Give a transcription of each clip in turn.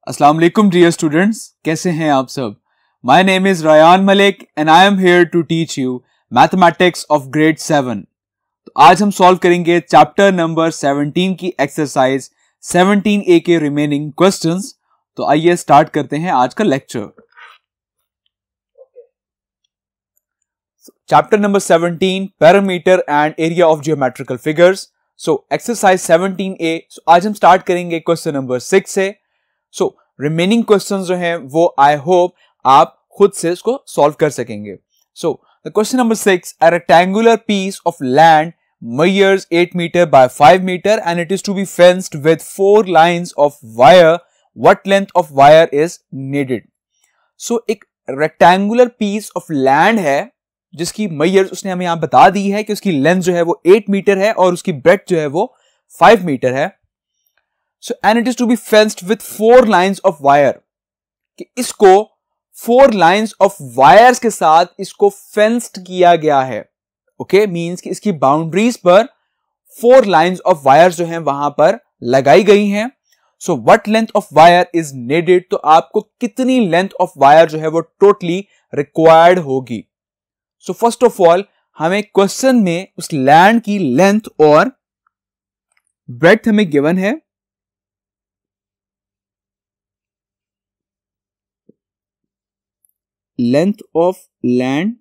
अस्सलाम वालेकुम dear students, कैसे हैं आप सब। My name is Rayan Malik and I am here to teach you mathematics of grade 7। तो आज हम सॉल्व करेंगे चैप्टर नंबर 17 की एक्सरसाइज 17A के रिमेनिंग क्वेश्चंस। तो आइए स्टार्ट करते हैं आज का lecture. Chapter number 17 parameter and area of geometrical figures. So exercise 17A। आज हम स्टार्ट करेंगे क्वेश्चन नंबर 6 से। सो रिमेनिंग क्वेश्चंस जो हैं वो आई होप आप खुद से इसको सॉल्व कर सकेंगे। So the question number 6, a rectangular piece of land measures 8 meter by 5 meter and it is to be fenced with 4 lines of wire. What length of wire is needed? So एक rectangular piece of land है जिसकी measures उसने हमें यहां बता दी है कि उसकी लेंथ जो है वो 8 मीटर है और उसकी ब्रेड्थ जो है वो 5 मीटर है। So and it is to be fenced with 4 lines of wire, कि इसको 4 lines of wires के साथ इसको fenced किया गया है। ओके, मींस कि इसकी बाउंड्रीज पर 4 lines of wires जो हैं वहां पर लगाई गई हैं। So what length of wire is needed? तो आपको कितनी length of wire जो है वो totally required होगी। So first of all हमें क्वेश्चन में उस लैंड की लेंथ और ब्रेड्थ हमें गिवन है। Length of land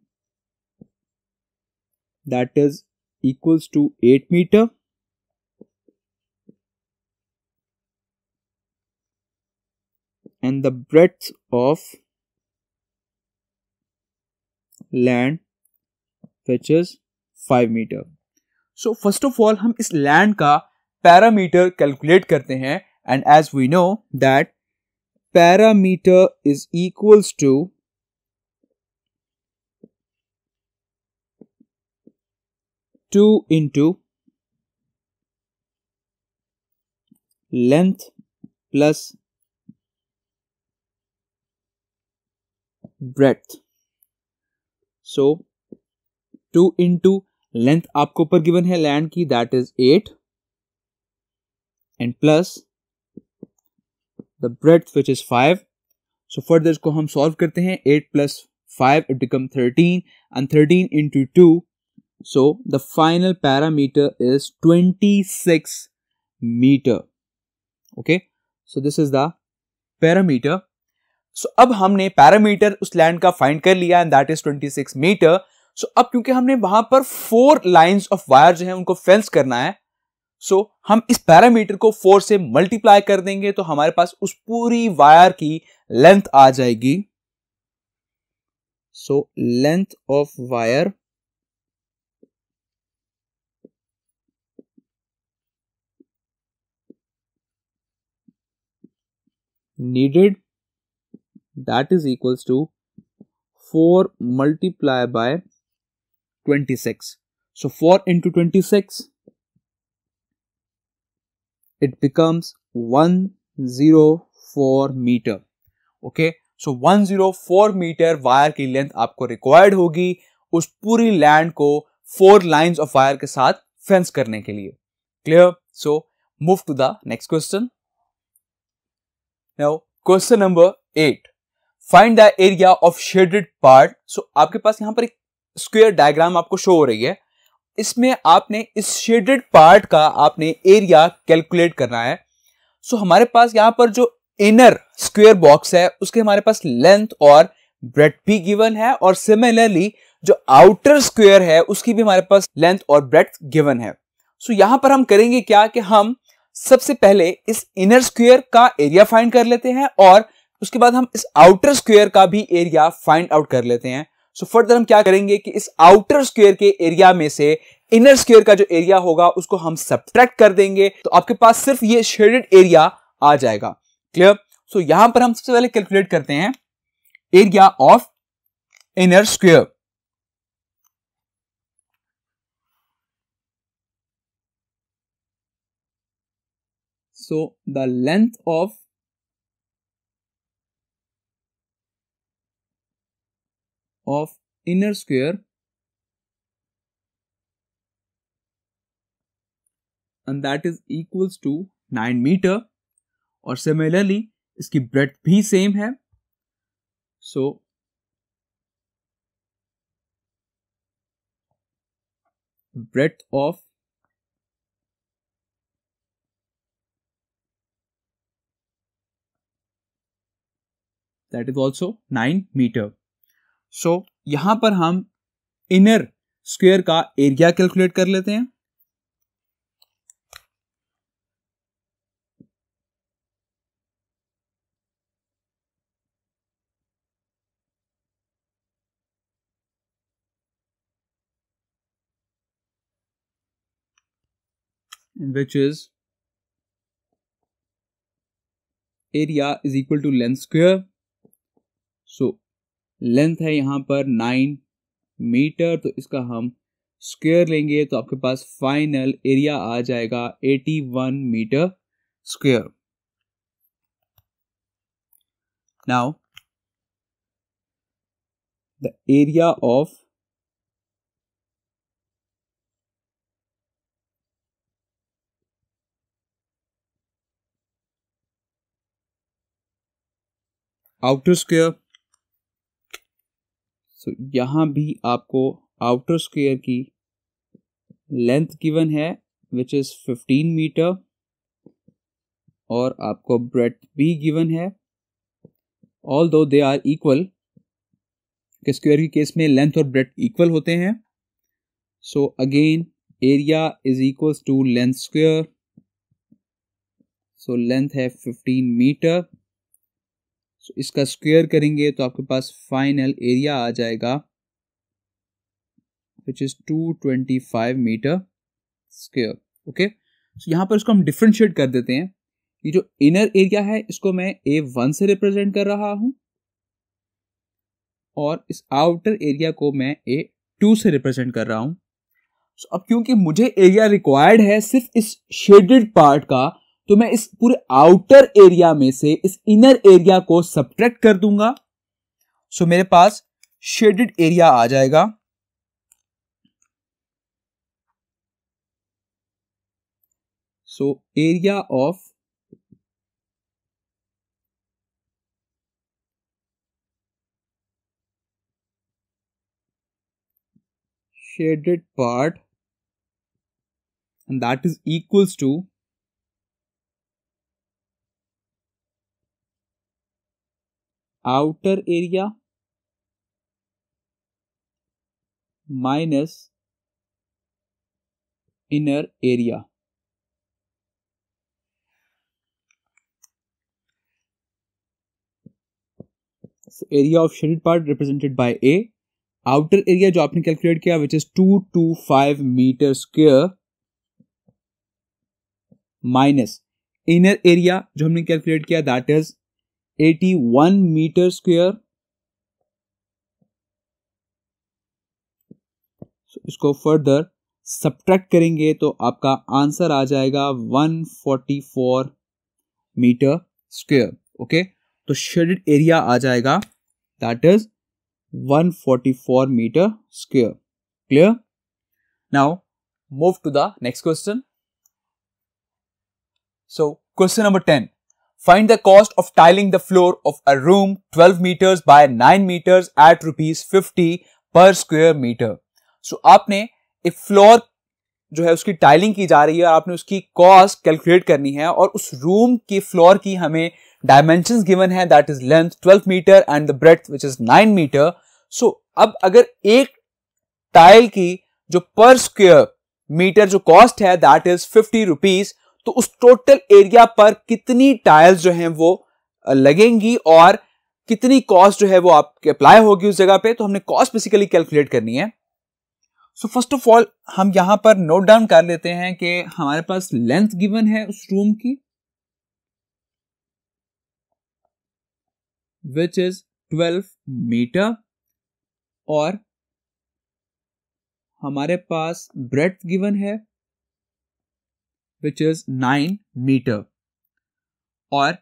that is equals to 8 meter and the breadth of land which is 5 meter. So first of all हम इस land का parameter calculate करते हैं and as we know that parameter is equals to two into length plus breadth. So 2 into length आपको ऊपर given है land की, that is 8 and plus the breadth which is 5. So further इसको हम solve करते हैं। 8 plus 5 it become 13 and 13 into 2. So the final parameter is 26 meter. Okay, so this is the parameter. So अब हमने parameter उस land का find कर लिया and that is 26 meter. So अब क्योंकि हमने वहां पर 4 lines of wire जो है उनको फेंस करना है, so हम इस पैरामीटर को 4 से मल्टीप्लाई कर देंगे तो हमारे पास उस पूरी वायर की लेंथ आ जाएगी। So length of wire needed that is equals to 4 multiplied by 26. So 4 into 26 it becomes 104 meter. Okay, so 104 meter wire की लेंथ आपको रिक्वायर्ड होगी उस पूरी लैंड को 4 लाइंस ऑफ वायर के साथ फेंस करने के लिए। Clear? So move to the next question. Now, question number 8. Find the area of shaded part. So, आपके पास यहां पर एक स्क्वायर डायग्राम आपको शो हो रही है। इसमें आपने इस शेडेड पार्ट का आपने एरिया कैलकुलेट करना है। सो हमारे पास यहां पर जो इनर स्क्वायर बॉक्स है उसके हमारे पास लेंथ और ब्रेड्थ भी गिवन है और सिमिलरली जो आउटर स्क्वायर है उसकी भी हमारे पास लेंथ और ब्रेड्थ गिवन है। सो यहां पर हम करेंगे क्या कि हम सबसे पहले इस इनर स्क्वायर का एरिया फाइंड कर लेते हैं और उसके बाद हम इस आउटर स्क्वायर का भी एरिया फाइंड आउट कर लेते हैं। सो फर्दर हम क्या करेंगे कि इस आउटर स्क्वायर के एरिया में से इनर स्क्वायर का जो एरिया होगा उसको हम सब्ट्रैक्ट कर देंगे तो आपके पास सिर्फ ये शेडेड एरिया आ जाएगा। क्लियर? सो यहां पर हम सबसे पहले कैलकुलेट करते हैं area of inner square. So the length of inner square and that is equals to 9 meter और similarly इसकी ब्रेड्थ भी सेम है. So breadth of that is also 9 metre. So यहां पर हम इनर स्क्वायर का एरिया कैलकुलेट कर लेते हैं. which is area is equal to length square. So length है यहां पर 9 मीटर, तो इसका हम स्क्वायर लेंगे तो आपके पास फाइनल एरिया आ जाएगा 81 metre square. Now the area of outer square. So यहां भी आपको आउटर स्क्वायर की लेंथ गिवन है विच इज 15 मीटर और आपको ब्रेड्थ भी गिवन है. ऑल्दो दे आर इक्वल, के स्क्वायर के केस में लेंथ और ब्रेड्थ इक्वल होते हैं. So again area is equals to length square. So length है 15 मीटर. सो इसका स्क्वायर करेंगे तो आपके पास फाइनल एरिया आ जाएगा which is 225 metre square. Okay, so यहां पर इसको हम डिफरेंशिएट कर देते हैं. ये जो इनर एरिया है इसको मैं A1 से रिप्रेजेंट कर रहा हूं और इस आउटर एरिया को मैं A2 से रिप्रेजेंट कर रहा हूं. सो अब क्योंकि मुझे एरिया रिक्वायर्ड है सिर्फ इस शेडेड पार्ट का, तो मैं इस पूरे आउटर एरिया में से इस इनर एरिया को सब्ट्रैक्ट कर दूंगा. सो मेरे पास शेडेड एरिया आ जाएगा. सो area of shaded part and that is equals to outer area minus inner area. So area of shaded part represented by A. Outer area जो आपने कैलकुलेट किया which is 225 metre square minus inner area जो हमने calculate किया that is 81 metre square. इसको further subtract करेंगे तो आपका आंसर आ जाएगा 144 मीटर स्क्वायर. ओके, तो शेडेड एरिया आ जाएगा that is 144 meter square. Clear? Now move to the next question. So question number 10. Find the cost of tiling the floor of a room 12 meters by 9 meters at rupees 50 per square meter. So आपने एक floor जो है उसकी tiling की जा रही है, आपने उसकी कॉस्ट कैलकुलेट करनी है और उस रूम की फ्लोर की हमें डायमेंशंस गिवन है that is length 12 metre and the breadth which is 9 metre. So अब अगर एक टाइल की जो पर स्क्वायर मीटर जो कॉस्ट है दैट इज 50 रुपीज, तो उस टोटल एरिया पर कितनी टाइल्स जो हैं वो लगेंगी और कितनी कॉस्ट जो है वो आपके अप्लाई होगी उस जगह पे. तो हमने कॉस्ट बेसिकली कैलकुलेट करनी है. सो फर्स्ट ऑफ ऑल हम यहां पर नोट डाउन कर लेते हैं कि हमारे पास लेंथ गिवन है उस रूम की विच इज 12 मीटर और हमारे पास ब्रेड्थ गिवन है विच इज 9 मीटर और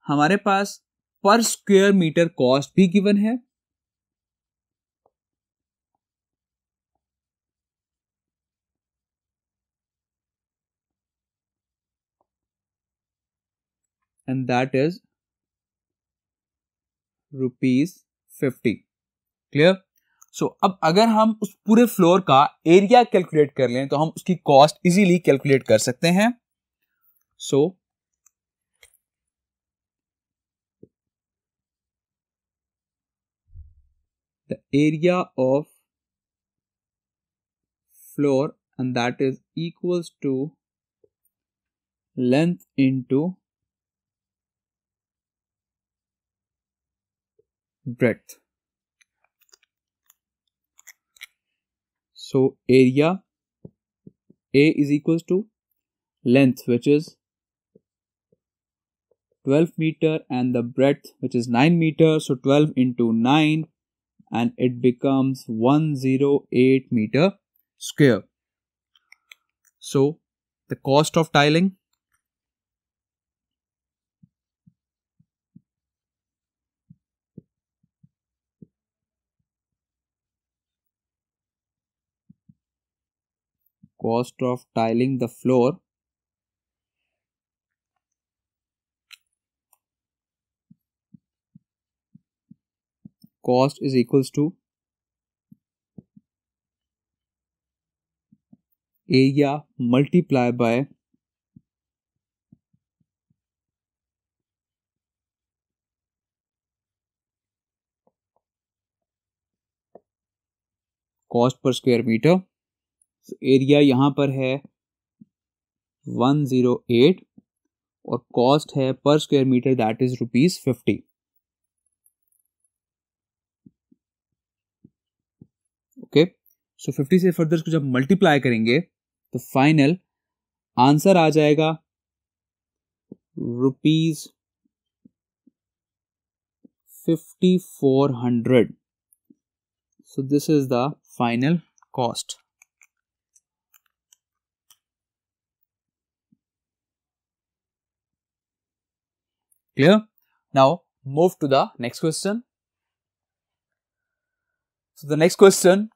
हमारे पास पर स्क्वायर मीटर कॉस्ट भी गिवन है. And that is ₹50। क्लियर? सो अब अगर हम उस पूरे फ्लोर का एरिया कैलकुलेट कर लें तो हम उसकी कॉस्ट इजीली कैलकुलेट कर सकते हैं। So the area of floor and that is equals to length into breadth. So area A is equals to length, which is 12 meter, and the breadth, which is 9 meters. So 12 into 9, and it becomes 108 meter square. So the cost of tiling, the floor cost is equals to area multiply by cost per square metre. Area यहां पर है 108 और cost है per square metre that is ₹50। Okay, so 50 से further इसको जब multiply करेंगे तो फाइनल आंसर आ जाएगा ₹5400। So this is the final cost. Clear? Now move to the next question. So the next question,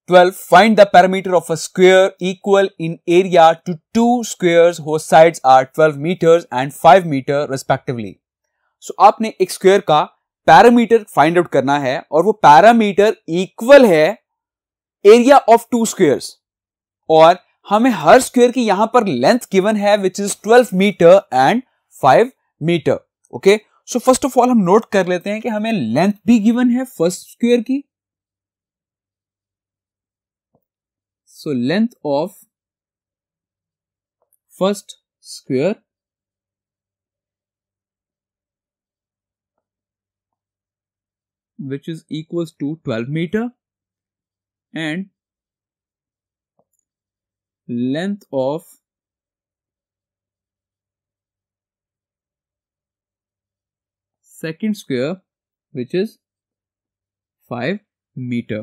12. Find the perimeter of a square equal in area to two squares whose sides are 12 meters and 5 meter respectively. So आपने एक square का parameter find out करना है और वो parameter equal है area of to squares, और हमें हर स्क्वायर की यहां पर लेंथ गिवन है which is 12 metre and 5 metre. Okay, so first of all हम नोट कर लेते हैं कि हमें लेंथ भी गिवन है फर्स्ट स्क्वायर की। So length of first square which is equals to 12 meter and length of second square which is 5 meter.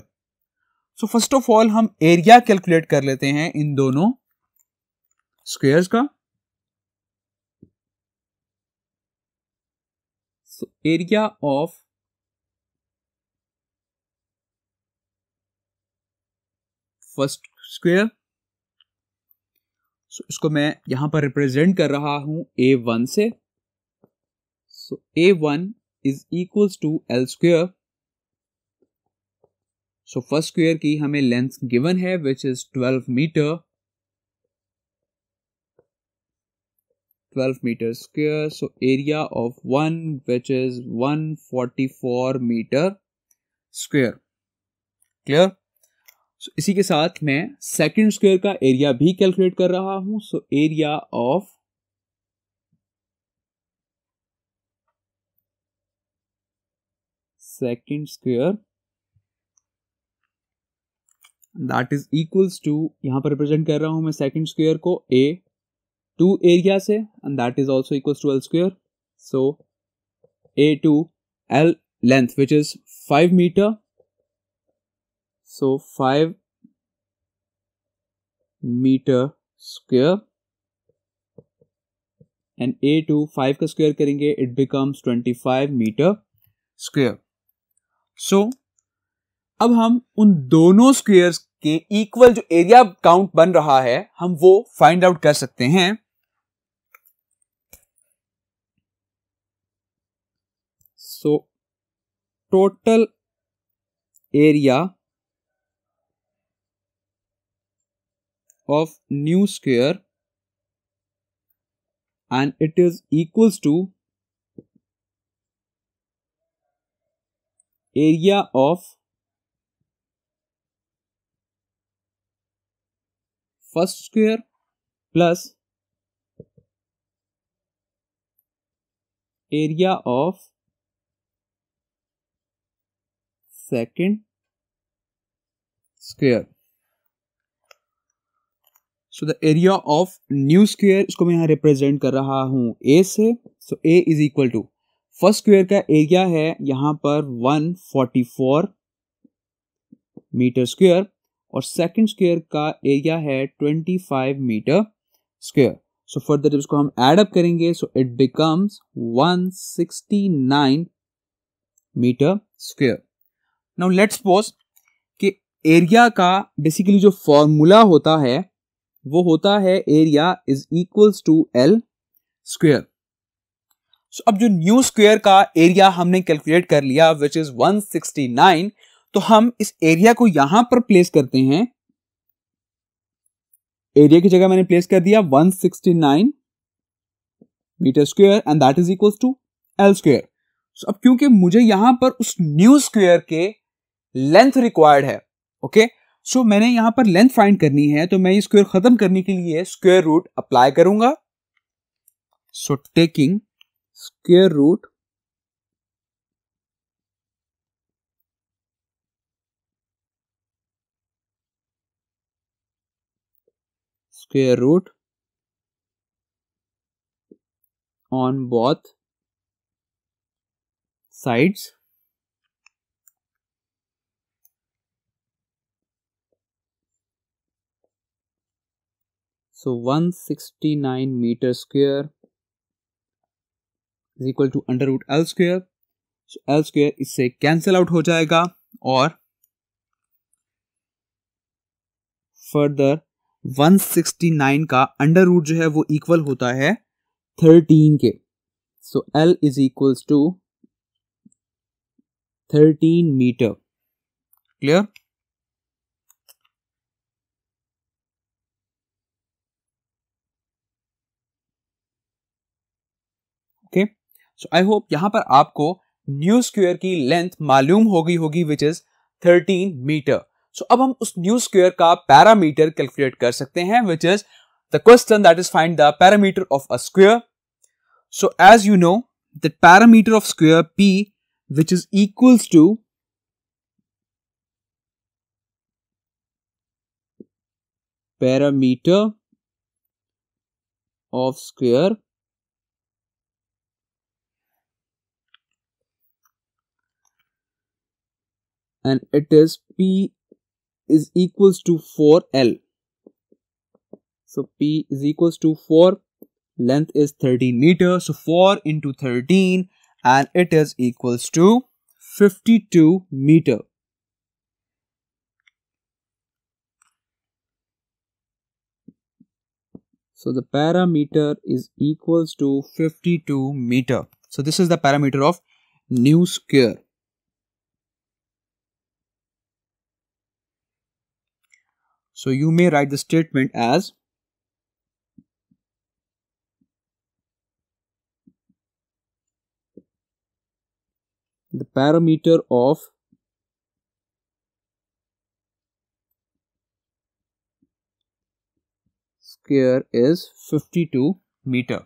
So first of all हम एरिया कैलकुलेट कर लेते हैं इन दोनों स्क्वायर्स का। So area of first square, so इसको मैं यहां पर रिप्रेजेंट कर रहा हूं A1 से। So A1 is equals to L square. So first square की हमें लेंथ गिवन है which is 12 metre, 12 metre square. So area of 1 which is 144 metre square. Clear? So इसी के साथ मैं सेकंड स्क्वायर का एरिया भी कैलकुलेट कर रहा हूं। So area of second square that is equals to, यहां पर रिप्रेजेंट कर रहा हूं मैं सेकंड स्क्वायर को A2 एरिया से, and that is also equals to L square. So A2 L length which is 5 metre, so 5 meter square and A2 5 का square करेंगे it becomes 25 meter square. So अब हम उन दोनों स्क्वायर्स के equal जो एरिया काउंट बन रहा है हम वो फाइंड आउट कर सकते हैं। So total area of new square and it is equals to area of first square plus area of second square. So the area of new square इसको मैं यहाँ रिप्रेजेंट कर रहा हूँ A से. So A is equal to first square का area है यहाँ पर 144 मीटर स्क्वायर और सेकंड स्क्वायर का एरिया है 25 मीटर स्क्वायर. सो फर्दर जब इसको हम ऐड अप करेंगे so it becomes 169 metre square. Now let's suppose कि एरिया का बेसिकली जो फॉर्मूला होता है वो होता है area is equals to L square. So अब जो न्यू स्क्वायर का एरिया हमने कैलकुलेट कर लिया विच इज 169, तो हम इस एरिया को यहां पर प्लेस करते हैं. एरिया की जगह मैंने प्लेस कर दिया 169 metre square and that is equals to L square. So अब क्योंकि मुझे यहां पर उस न्यू स्क्वायर के लेंथ रिक्वायर्ड है, ओके, सो मैंने यहां पर लेंथ फाइंड करनी है, तो मैं ये स्क्वायर खत्म करने के लिए स्क्वायर रूट अप्लाई करूंगा. So taking square root on both sides. So 169 meter square is equal to under root L square. So L square इससे कैंसिल आउट हो जाएगा और फर्दर 169 का अंडर रूट जो है वो इक्वल होता है 13 के. So L is equals to 13 metre. Clear? Okay, so I hope यहां पर आपको न्यू स्क्वायर की लेंथ मालूम हो गई होगी विच इज 13 मीटर. सो अब हम उस न्यू स्क्वायर का पैरामीटर कैलकुलेट कर सकते हैं which is the question that is find the parameter of a square. So as you know the parameter of square P which is equals to parameter of square and it is P is equals to 4L. So P is equals to 4, length is 13 meters, so 4 into 13 and it is equals to 52 meter. So the parameter is equals to 52 meter. So this is the parameter of new square. So you may write the statement as the parameter of square is 52 meter.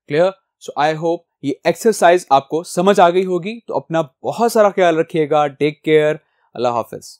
Clear? So I hope ये exercise आपको समझ आ गई होगी. तो अपना बहुत सारा ख्याल रखिएगा. Take care. अल्लाह हाफिज.